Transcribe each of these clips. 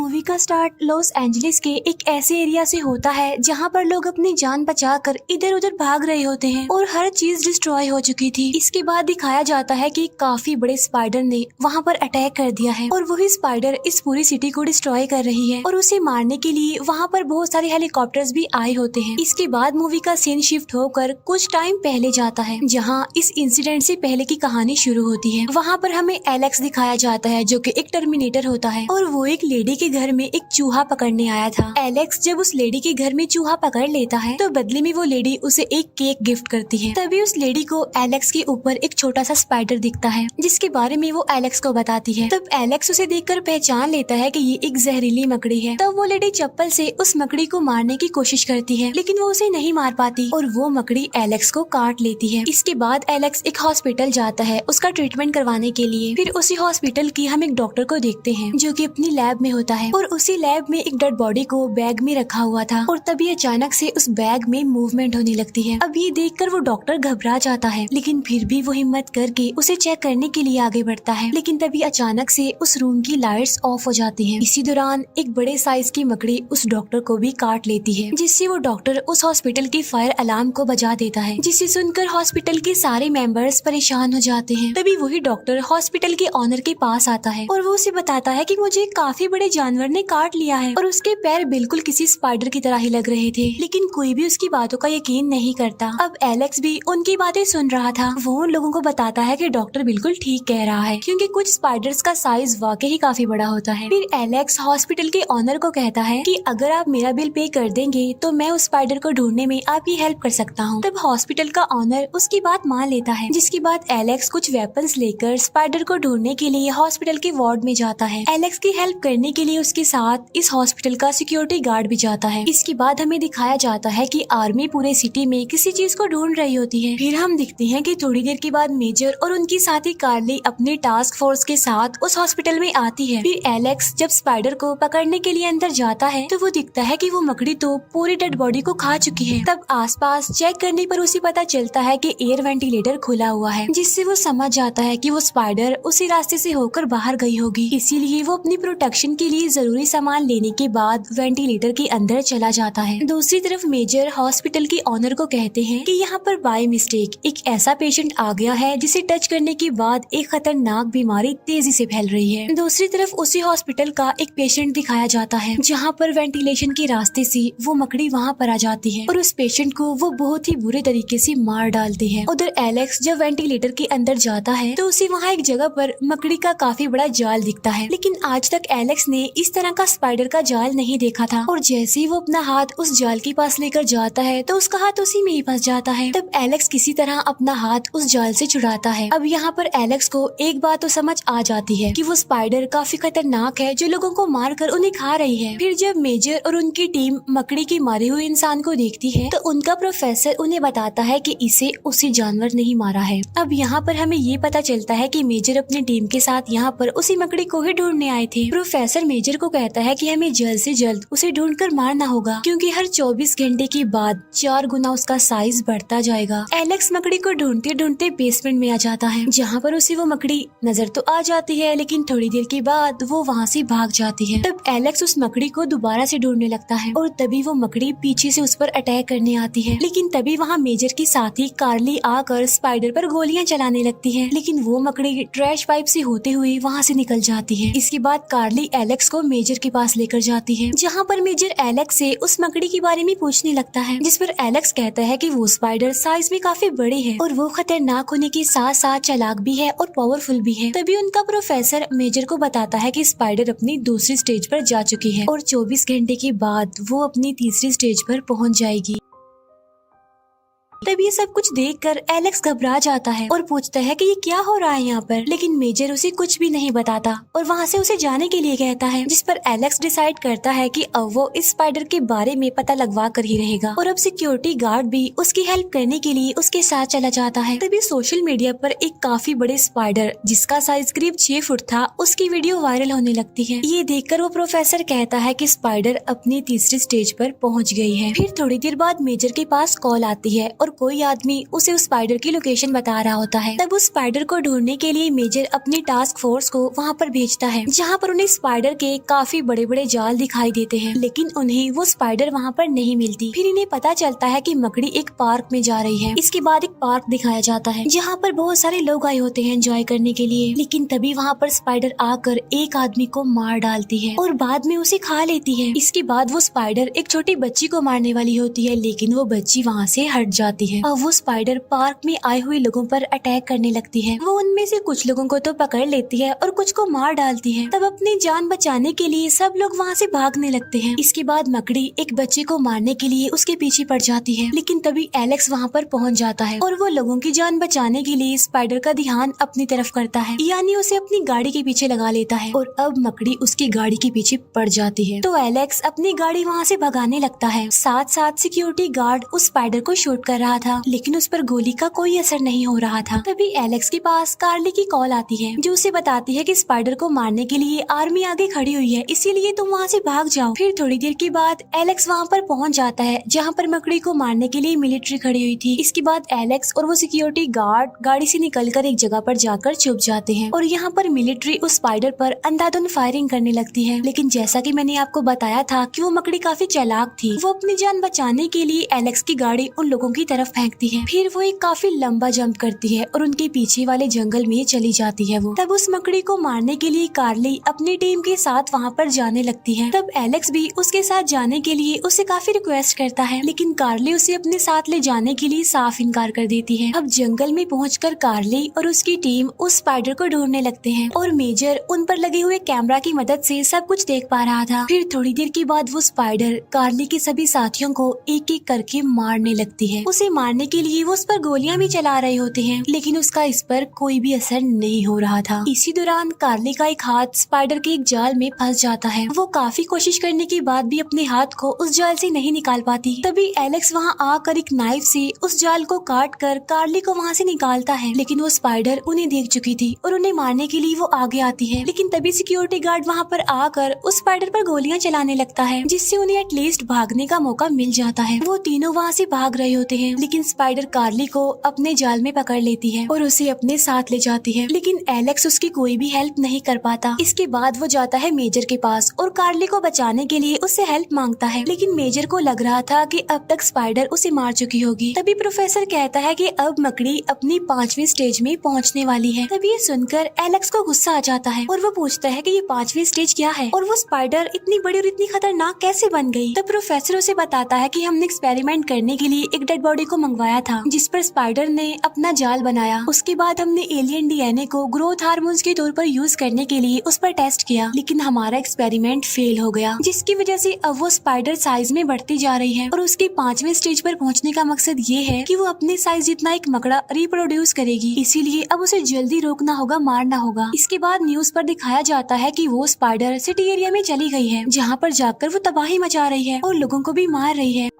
Movie का start Los Angeles के एक ऐसे एरिया से होता है जहाँ पर लोग अपनी जान बचाकर इधर उधर भाग रहे होते हैं और हर चीज डिस्ट्रॉय हो चुकी थी। इसके बाद दिखाया जाता है कि काफी बड़े स्पाइडर ने वहाँ पर अटैक कर दिया है और वही स्पाइडर इस पूरी सिटी को डिस्ट्रॉय कर रही है और उसे मारने के लिए वहाँ पर बहुत सारे हेलीकॉप्टर्स भी आए होते हैं। इसके बाद मूवी का सीन शिफ्ट होकर कुछ टाइम पहले जाता है जहाँ इस इंसिडेंट से पहले की कहानी शुरू होती है। वहाँ पर हमें एलेक्स दिखाया जाता है जो कि एक टर्मिनेटर होता है और वो एक लेडी के घर में एक चूहा पकड़ने आया था। एलेक्स जब उस लेडी के घर में चूहा पकड़ लेता है तो बदले में वो लेडी उसे एक केक गिफ्ट करती है। तभी उस लेडी को एलेक्स के ऊपर एक छोटा सा स्पाइडर दिखता है जिसके बारे में वो एलेक्स को बताती है। तब एलेक्स उसे देखकर पहचान लेता है कि ये एक जहरीली मकड़ी है। तब वो लेडी चप्पल से उस मकड़ी को मारने की कोशिश करती है लेकिन वो उसे नहीं मार पाती और वो मकड़ी एलेक्स को काट लेती है। इसके बाद एलेक्स एक हॉस्पिटल जाता है उसका ट्रीटमेंट करवाने के लिए। फिर उसी हॉस्पिटल की हम एक डॉक्टर को देखते हैं जो कि अपनी लैब में होता है और उसी लैब में एक डेड बॉडी को बैग में रखा हुआ था और तभी अचानक से उस बैग में मूवमेंट होने लगती है। अब ये देखकर वो डॉक्टर घबरा जाता है लेकिन फिर भी वो हिम्मत करके उसे चेक करने के लिए आगे बढ़ता है। लेकिन तभी अचानक से उस रूम की लाइट्स ऑफ हो जाती हैं। इसी दौरान एक बड़े साइज की मकड़ी उस डॉक्टर को भी काट लेती है जिससे वो डॉक्टर उस हॉस्पिटल की फायर अलार्म को बजा देता है जिसे सुनकर हॉस्पिटल के सारे मेंबर्स परेशान हो जाते हैं। तभी वही डॉक्टर हॉस्पिटल के ऑनर के पास आता है और वो उसे बताता है कि मुझे काफी बड़े जानवर ने काट लिया है और उसके पैर बिल्कुल किसी स्पाइडर की तरह ही लग रहे थे लेकिन कोई भी उसकी बातों का यकीन नहीं करता। अब एलेक्स भी उनकी बातें सुन रहा था। वो उन लोगों को बताता है कि डॉक्टर बिल्कुल ठीक कह रहा है क्योंकि कुछ स्पाइडर्स का साइज वाकई ही काफी बड़ा होता है। फिर एलेक्स हॉस्पिटल के ऑनर को कहता है कि अगर आप मेरा बिल पे कर देंगे तो मैं उस स्पाइडर को ढूंढने में आपकी हेल्प कर सकता हूँ। तब हॉस्पिटल का ऑनर उसकी बात मान लेता है जिसके बाद एलेक्स कुछ वेपन्स लेकर स्पाइडर को ढूंढने के लिए हॉस्पिटल के वार्ड में जाता है। एलेक्स की हेल्प करने के लिए उसके साथ इस हॉस्पिटल का सिक्योरिटी गार्ड भी जाता है। इसके बाद हमें दिखाया जाता है कि आर्मी पूरे सिटी में किसी चीज को ढूंढ रही होती है। फिर हम दिखते हैं कि थोड़ी देर के बाद मेजर और उनकी साथी कार्ली अपनी टास्क फोर्स के साथ उस हॉस्पिटल में आती है। फिर एलेक्स जब स्पाइडर को पकड़ने के लिए अंदर जाता है तो वो दिखता है कि वो मकड़ी तो पूरी डेड बॉडी को खा चुकी है। तब आसपास चेक करने पर उसे पता चलता है कि एयर वेंटिलेटर खुला हुआ है जिससे वो समझ जाता है कि वो स्पाइडर उसी रास्ते से होकर बाहर गई होगी। इसीलिए वो अपनी प्रोटेक्शन के लिए जरूरी सामान लेने के बाद वेंटिलेटर के अंदर चला जाता है। दूसरी तरफ मेजर हॉस्पिटल के ऑनर को कहते हैं कि यहाँ पर बाय मिस्टेक एक ऐसा पेशेंट आ गया है जिसे टच करने के बाद एक खतरनाक बीमारी तेजी से फैल रही है। दूसरी तरफ उसी हॉस्पिटल का एक पेशेंट दिखाया जाता है जहाँ पर वेंटिलेशन के रास्ते से वो मकड़ी वहाँ पर आ जाती है और उस पेशेंट को वो बहुत ही बुरे तरीके से मार डालती है। उधर एलेक्स जब वेंटिलेटर के अंदर जाता है तो उसे वहाँ एक जगह पर मकड़ी का काफी बड़ा जाल दिखता है लेकिन आज तक एलेक्स ने इस तरह का स्पाइडर का जाल नहीं देखा था और जैसे ही वो अपना हाथ उस जाल के पास लेकर जाता है तो उसका हाथ उसी में ही फंस जाता है। तब एलेक्स किसी तरह अपना हाथ उस जाल से छुड़ाता है। अब यहाँ पर एलेक्स को एक बात तो समझ आ जाती है कि वो स्पाइडर काफी खतरनाक है जो लोगों को मार कर उन्हें खा रही है। फिर जब मेजर और उनकी टीम मकड़ी के मारे हुए इंसान को देखती है तो उनका प्रोफेसर उन्हें बताता है कि इसे उसी जानवर नहीं मारा है। अब यहाँ पर हमें ये पता चलता है कि मेजर अपनी टीम के साथ यहाँ पर उसी मकड़ी को ही ढूंढने आए थे। प्रोफेसर मेजर को कहता है कि हमें जल्द से जल्द उसे ढूंढकर मारना होगा क्योंकि हर 24 घंटे के बाद 4 गुना उसका साइज बढ़ता जाएगा। एलेक्स मकड़ी को ढूंढते ढूंढते बेसमेंट में आ जाता है जहाँ पर उसे वो मकड़ी नजर तो आ जाती है लेकिन थोड़ी देर के बाद वो वहाँ से भाग जाती है। तब एलेक्स उस मकड़ी को दोबारा से ढूंढने लगता है और तभी वो मकड़ी पीछे से उस पर अटैक करने आती है लेकिन तभी वहाँ मेजर की साथी कार्ली आकर स्पाइडर पर गोलियां चलाने लगती है लेकिन वो मकड़ी ट्रैश पाइप से होते हुए वहाँ से निकल जाती है। इसके बाद कार्ली एलेक्स को मेजर के पास लेकर जाती है जहाँ पर मेजर एलेक्स से उस मकड़ी के बारे में पूछने लगता है जिस पर एलेक्स कहता है कि वो स्पाइडर साइज में काफी बड़ी है और वो खतरनाक होने के साथ साथ चालाक भी है और पावरफुल भी है। तभी उनका प्रोफेसर मेजर को बताता है कि स्पाइडर अपनी दूसरी स्टेज पर जा चुकी है और 24 घंटे के बाद वो अपनी तीसरी स्टेज पर पहुंच जाएगी। तब ये सब कुछ देखकर एलेक्स घबरा जाता है और पूछता है कि ये क्या हो रहा है यहाँ पर, लेकिन मेजर उसे कुछ भी नहीं बताता और वहाँ से उसे जाने के लिए कहता है जिस पर एलेक्स डिसाइड करता है कि अब वो इस स्पाइडर के बारे में पता लगवा कर ही रहेगा और अब सिक्योरिटी गार्ड भी उसकी हेल्प करने के लिए उसके साथ चला जाता है। तभी सोशल मीडिया पर एक काफी बड़े स्पाइडर जिसका साइज करीब 6 फुट था उसकी वीडियो वायरल होने लगती है। ये देखकर वो प्रोफेसर कहता है कि स्पाइडर अपनी तीसरी स्टेज पर पहुँच गई है। फिर थोड़ी देर बाद मेजर के पास कॉल आती है और कोई आदमी उसे उस स्पाइडर की लोकेशन बता रहा होता है। तब उस स्पाइडर को ढूंढने के लिए मेजर अपनी टास्क फोर्स को वहाँ पर भेजता है, जहाँ पर उन्हें स्पाइडर के काफी बड़े बड़े जाल दिखाई देते हैं, लेकिन उन्हें वो स्पाइडर वहाँ पर नहीं मिलती। फिर इन्हें पता चलता है कि मकड़ी एक पार्क में जा रही है। इसके बाद एक पार्क दिखाया जाता है जहाँ पर बहुत सारे लोग आए होते हैं एंजॉय करने के लिए, लेकिन तभी वहाँ पर स्पाइडर आकर एक आदमी को मार डालती है और बाद में उसे खा लेती है। इसके बाद वो स्पाइडर एक छोटी बच्ची को मारने वाली होती है, लेकिन वो बच्ची वहाँ से हट जाती है और वो स्पाइडर पार्क में आए हुए लोगों पर अटैक करने लगती है। वो उनमें से कुछ लोगों को तो पकड़ लेती है और कुछ को मार डालती है। तब अपनी जान बचाने के लिए सब लोग वहाँ से भागने लगते हैं। इसके बाद मकड़ी एक बच्चे को मारने के लिए उसके पीछे पड़ जाती है, लेकिन तभी एलेक्स वहाँ पर पहुँच जाता है और वो लोगों की जान बचाने के लिए स्पाइडर का ध्यान अपनी तरफ करता है, यानी उसे अपनी गाड़ी के पीछे लगा लेता है और अब मकड़ी उसकी गाड़ी के पीछे पड़ जाती है। तो एलेक्स अपनी गाड़ी वहाँ से भगाने लगता है। साथ साथ सिक्योरिटी गार्ड उस स्पाइडर को शूट कर रहा था, लेकिन उस पर गोली का कोई असर नहीं हो रहा था। तभी एलेक्स के पास कार्ली की कॉल आती है, जो उसे बताती है कि स्पाइडर को मारने के लिए आर्मी आगे खड़ी हुई है, इसीलिए तुम वहाँ से भाग जाओ। फिर थोड़ी देर के बाद एलेक्स वहाँ पर पहुँच जाता है जहाँ पर मकड़ी को मारने के लिए मिलिट्री खड़ी हुई थी। इसके बाद एलेक्स और वो सिक्योरिटी गार्ड गाड़ी से निकलकर एक जगह पर जाकर छुप जाते हैं और यहाँ पर मिलिट्री उस स्पाइडर पर अंधाधुंध फायरिंग करने लगती है। लेकिन जैसा कि मैंने आपको बताया था कि वो मकड़ी काफी चालाक थी, वो अपनी जान बचाने के लिए एलेक्स की गाड़ी उन लोगों की तरफ फेंकती है। फिर वो एक काफी लंबा जंप करती है और उनके पीछे वाले जंगल में चली जाती है। वो तब उस मकड़ी को मारने के लिए कार्ली अपनी टीम के साथ वहाँ पर जाने लगती है। तब एलेक्स भी उसके साथ जाने के लिए उससे काफी रिक्वेस्ट करता है, लेकिन कार्ली उसे अपने साथ ले जाने के लिए साफ इनकार कर देती है। अब जंगल में पहुंचकर कार्ली और उसकी टीम उस स्पाइडर को ढूंढने लगते हैं और मेजर उन पर लगे हुए कैमरा की मदद से सब कुछ देख पा रहा था। फिर थोड़ी देर के बाद वो स्पाइडर कार्ली के सभी साथियों को एक एक करके मारने लगती है। उसे मारने के लिए वो उस पर गोलियां भी चला रहे होते हैं, लेकिन उसका इस पर कोई भी असर नहीं हो रहा था। इसी दौरान कार्ली का एक हाथ स्पाइडर के एक जाल में फंस जाता है। वो काफी कोशिश करने के बाद भी अपने हाथ को उस जाल से नहीं निकाल पाती। तभी एलेक्स वहाँ आकर एक नाइफ से उस जाल को काट कर कार्ली को वहाँ से निकालता है, लेकिन वो स्पाइडर उन्हें देख चुकी थी और उन्हें मारने के लिए वो आगे आती है। लेकिन तभी सिक्योरिटी गार्ड वहाँ पर आकर उस स्पाइडर पर गोलियां चलाने लगता है, जिससे उन्हें एटलीस्ट भागने का मौका मिल जाता है। वो तीनों वहाँ से भाग रहे होते हैं, लेकिन स्पाइडर कार्ली को अपने जाल में पकड़ लेती है और उसे अपने साथ ले जाती है, लेकिन एलेक्स उसकी कोई भी हेल्प नहीं कर पाता। इसके बाद वो जाता है मेजर के पास और कार्ली को बचाने के लिए उससे हेल्प मांगता है, लेकिन मेजर को लग रहा था कि अब तक स्पाइडर उसे मार चुकी होगी। तभी प्रोफेसर कहता है कि अब मकड़ी अपनी 5वीं स्टेज में पहुंचने वाली है। तभी ये सुनकर एलेक्स को गुस्सा आ जाता है और वो पूछता है कि ये 5वीं स्टेज क्या है और वो स्पाइडर इतनी बड़ी और इतनी खतरनाक कैसे बन गई। तब प्रोफेसर उसे बताता है कि हमने एक्सपेरिमेंट करने के लिए एक डेड बॉडी को मंगवाया था, जिस पर स्पाइडर ने अपना जाल बनाया। उसके बाद हमने एलियन डीएनए को ग्रोथ हार्मोन्स के तौर पर यूज करने के लिए उस पर टेस्ट किया, लेकिन हमारा एक्सपेरिमेंट फेल हो गया, जिसकी वजह से अब वो स्पाइडर साइज में बढ़ती जा रही है और उसके 5वें स्टेज पर पहुंचने का मकसद ये है कि वो अपने साइज जितना एक मकड़ा रिप्रोड्यूस करेगी। इसीलिए अब उसे जल्दी रोकना होगा, मारना होगा। इसके बाद न्यूज पर दिखाया जाता है कि वो स्पाइडर सिटी एरिया में चली गई है, जहाँ पर जाकर वो तबाही मचा रही है और लोगों को भी मार रही है।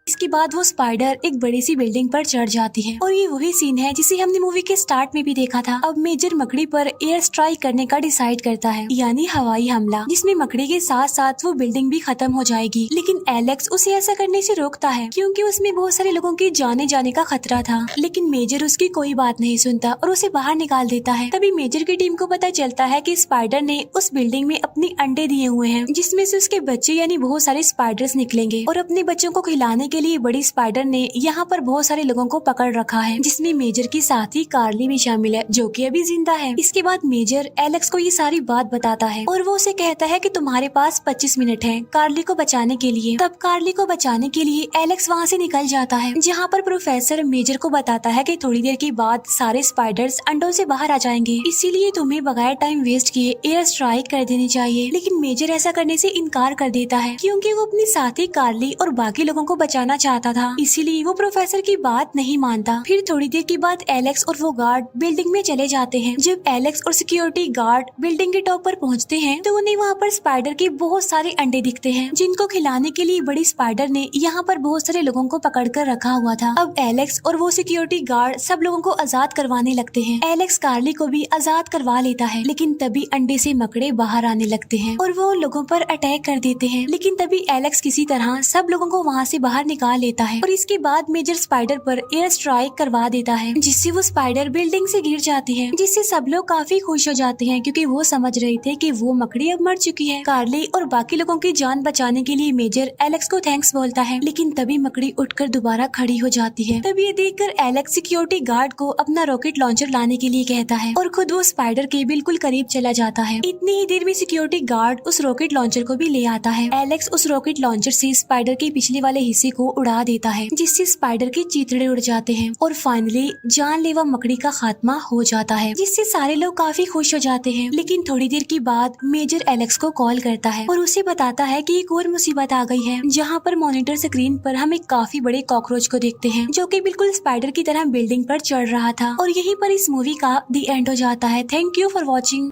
इसके बाद वो स्पाइडर एक बड़ी सी बिल्डिंग पर चढ़ जाती है और ये वही सीन है जिसे हमने मूवी के स्टार्ट में भी देखा था। अब मेजर मकड़ी पर एयर स्ट्राइक करने का डिसाइड करता है, यानी हवाई हमला, जिसमें मकड़ी के साथ साथ वो बिल्डिंग भी खत्म हो जाएगी। लेकिन एलेक्स उसे ऐसा करने से रोकता है, क्योंकि उसमें बहुत सारे लोगों के जाने का खतरा था। लेकिन मेजर उसकी कोई बात नहीं सुनता और उसे बाहर निकाल देता है। तभी मेजर की टीम को पता चलता है कि स्पाइडर ने उस बिल्डिंग में अपने अंडे दिए हुए हैं, जिसमें से उसके बच्चे यानी बहुत सारे स्पाइडर्स निकलेंगे और अपने बच्चों को खिलाने के लिए बड़ी स्पाइडर ने यहाँ पर बहुत सारे लोगों को पकड़ रखा है, जिसमें मेजर की साथी कार्ली भी शामिल है, जो कि अभी जिंदा है। इसके बाद मेजर एलेक्स को ये सारी बात बताता है और वो उसे कहता है कि तुम्हारे पास 25 मिनट है कार्ली को बचाने के लिए। तब कार्ली को बचाने के लिए एलेक्स वहाँ से निकल जाता है, जहाँ पर प्रोफेसर मेजर को बताता है कि थोड़ी देर के बाद सारे स्पाइडर्स अंडों से बाहर आ जाएंगे, इसीलिए तुम्हें बगैर टाइम वेस्ट किए एयर स्ट्राइक कर देनी चाहिए। लेकिन मेजर ऐसा करने से इनकार कर देता है, क्योंकि वो अपनी साथी कार्ली और बाकी लोगों को बचाना चाहता था, इसीलिए वो प्रोफेसर की बात नहीं मानता। फिर थोड़ी देर के बाद एलेक्स और वो गार्ड बिल्डिंग में चले जाते हैं। जब एलेक्स और सिक्योरिटी गार्ड बिल्डिंग के टॉप पर पहुंचते हैं तो उन्हें वहाँ पर स्पाइडर के बहुत सारे अंडे दिखते हैं, जिनको खिलाने के लिए बड़ी स्पाइडर ने यहाँ पर बहुत सारे लोगों को पकड़ कर रखा हुआ था। अब एलेक्स और वो सिक्योरिटी गार्ड सब लोगों को आजाद करवाने लगते हैं। एलेक्स कार्ली को भी आजाद करवा लेता है, लेकिन तभी अंडे से मकड़े बाहर आने लगते हैं और वो लोगों पर अटैक कर देते हैं। लेकिन तभी एलेक्स किसी तरह सब लोगों को वहाँ से बाहर निकाल लेता है और इसके बाद मेजर स्पाइडर पर एयर स्ट्राइक करवा देता है, जिससे वो स्पाइडर बिल्डिंग से गिर जाती है, जिससे सब लोग काफी खुश हो जाते हैं क्योंकि वो समझ रहे थे कि वो मकड़ी अब मर चुकी है। कार्ली और बाकी लोगों की जान बचाने के लिए मेजर एलेक्स को थैंक्स बोलता है, लेकिन तभी मकड़ी उठकर दोबारा खड़ी हो जाती है। तब ये देखकर एलेक्स सिक्योरिटी गार्ड को अपना रॉकेट लॉन्चर लाने के लिए कहता है और खुद वो स्पाइडर के बिल्कुल करीब चला जाता है। इतनी ही देर में सिक्योरिटी गार्ड उस रॉकेट लॉन्चर को भी ले आता है। एलेक्स उस रॉकेट लॉन्चर से स्पाइडर के पिछले वाले हिस्से को उड़ा देता है, जिससे स्पाइडर के चीथड़े उड़ जाते हैं और फाइनली जानलेवा मकड़ी का खात्मा हो जाता है, जिससे सारे लोग काफी खुश हो जाते हैं। लेकिन थोड़ी देर के बाद मेजर एलेक्स को कॉल करता है और उसे बताता है कि एक और मुसीबत आ गई है, जहाँ पर मॉनिटर स्क्रीन पर हम एक काफी बड़े कॉकरोच को देखते हैं जो कि बिल्कुल स्पाइडर की तरह बिल्डिंग पर चढ़ रहा था। और यहीं पर इस मूवी का द एंड हो जाता है। Thank you for watching.